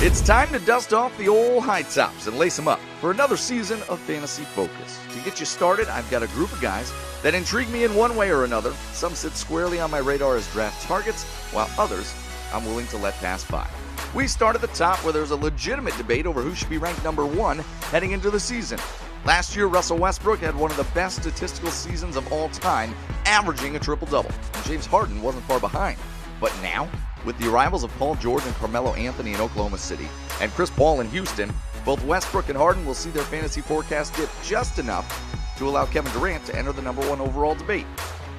It's time to dust off the old high tops and lace them up for another season of Fantasy Focus. To get you started, I've got a group of guys that intrigue me in one way or another. Some sit squarely on my radar as draft targets, while others I'm willing to let pass by. We start at the top where there's a legitimate debate over who should be ranked number one heading into the season. Last year, Russell Westbrook had one of the best statistical seasons of all time, averaging a triple-double, and James Harden wasn't far behind. But now, with the arrivals of Paul George and Carmelo Anthony in Oklahoma City and Chris Paul in Houston, both Westbrook and Harden will see their fantasy forecast dip just enough to allow Kevin Durant to enter the number one overall debate.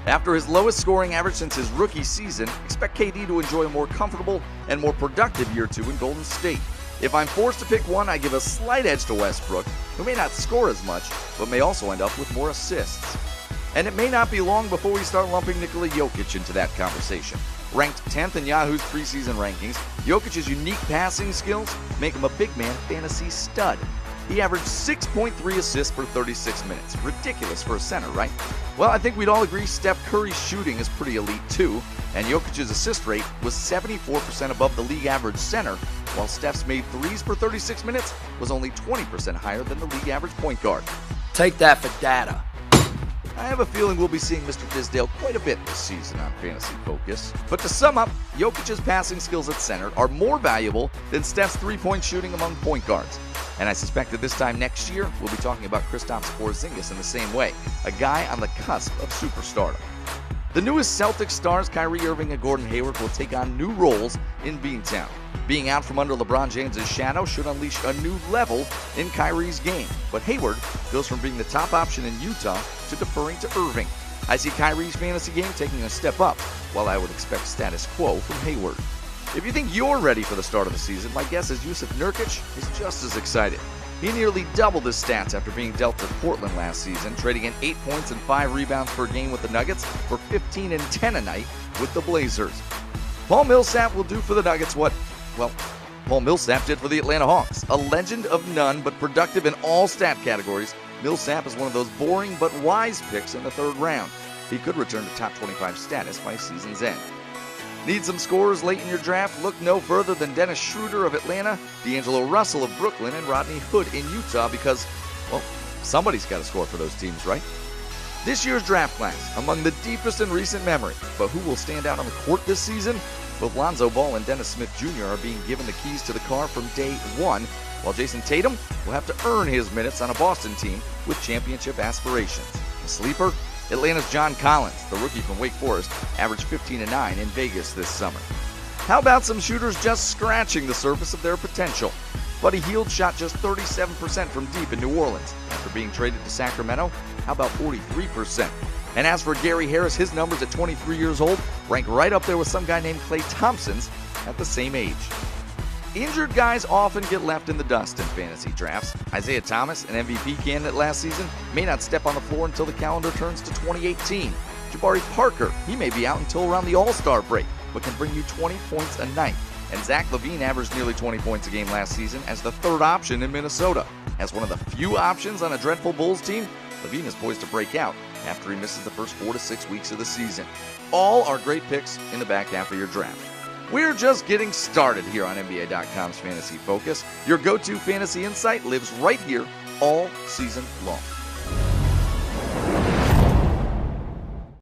After his lowest scoring average since his rookie season, expect KD to enjoy a more comfortable and more productive year two in Golden State. If I'm forced to pick one, I give a slight edge to Westbrook, who may not score as much, but may also end up with more assists. And it may not be long before we start lumping Nikola Jokic into that conversation. Ranked 10th in Yahoo's preseason rankings, Jokic's unique passing skills make him a big man fantasy stud. He averaged 6.3 assists per 36 minutes. Ridiculous for a center, right? Well, I think we'd all agree Steph Curry's shooting is pretty elite too, and Jokic's assist rate was 74% above the league average center, while Steph's made threes per 36 minutes was only 20% higher than the league average point guard. Take that for data. I have a feeling we'll be seeing Mr. Fizdale quite a bit this season on Fantasy Focus. But to sum up, Jokic's passing skills at center are more valuable than Steph's three-point shooting among point guards. And I suspect that this time next year, we'll be talking about Kristaps Porzingis in the same way, a guy on the cusp of superstardom. The newest Celtics stars, Kyrie Irving and Gordon Hayward, will take on new roles in Beantown. Being out from under LeBron James' shadow should unleash a new level in Kyrie's game. But Hayward goes from being the top option in Utah to deferring to Irving. I see Kyrie's fantasy game taking a step up, while I would expect status quo from Hayward. If you think you're ready for the start of the season, my guess is Yusuf Nurkic is just as excited. He nearly doubled his stats after being dealt to Portland last season, trading in 8 points and 5 rebounds per game with the Nuggets for 15 and 10 a night with the Blazers. Paul Millsap will do for the Nuggets what, well, Paul Millsap did for the Atlanta Hawks. A legend of none, but productive in all stat categories, Millsap is one of those boring but wise picks in the third round. He could return to top 25 status by season's end. Need some scorers late in your draft? Look no further than Dennis Schroeder of Atlanta, D'Angelo Russell of Brooklyn, and Rodney Hood in Utah because, well, somebody's got to score for those teams, right? This year's draft class, among the deepest in recent memory, but who will stand out on the court this season? Both Lonzo Ball and Dennis Smith Jr. are being given the keys to the car from day one, while Jason Tatum will have to earn his minutes on a Boston team with championship aspirations. A sleeper? Atlanta's John Collins, the rookie from Wake Forest, averaged 15 and 9 in Vegas this summer. How about some shooters just scratching the surface of their potential? Buddy Hield shot just 37% from deep in New Orleans. After being traded to Sacramento, how about 43%? And as for Gary Harris, his numbers at 23 years old rank right up there with some guy named Klay Thompson's at the same age. Injured guys often get left in the dust in fantasy drafts. Isaiah Thomas, an MVP candidate last season, may not step on the floor until the calendar turns to 2018. Jabari Parker, he may be out until around the All-Star break, but can bring you 20 points a night. And Zach LaVine averaged nearly 20 points a game last season as the third option in Minnesota. As one of the few options on a dreadful Bulls team, LaVine is poised to break out after he misses the first 4 to 6 weeks of the season. All are great picks in the back half of your draft. We're just getting started here on NBA.com's Fantasy Focus. Your go-to fantasy insight lives right here all season long.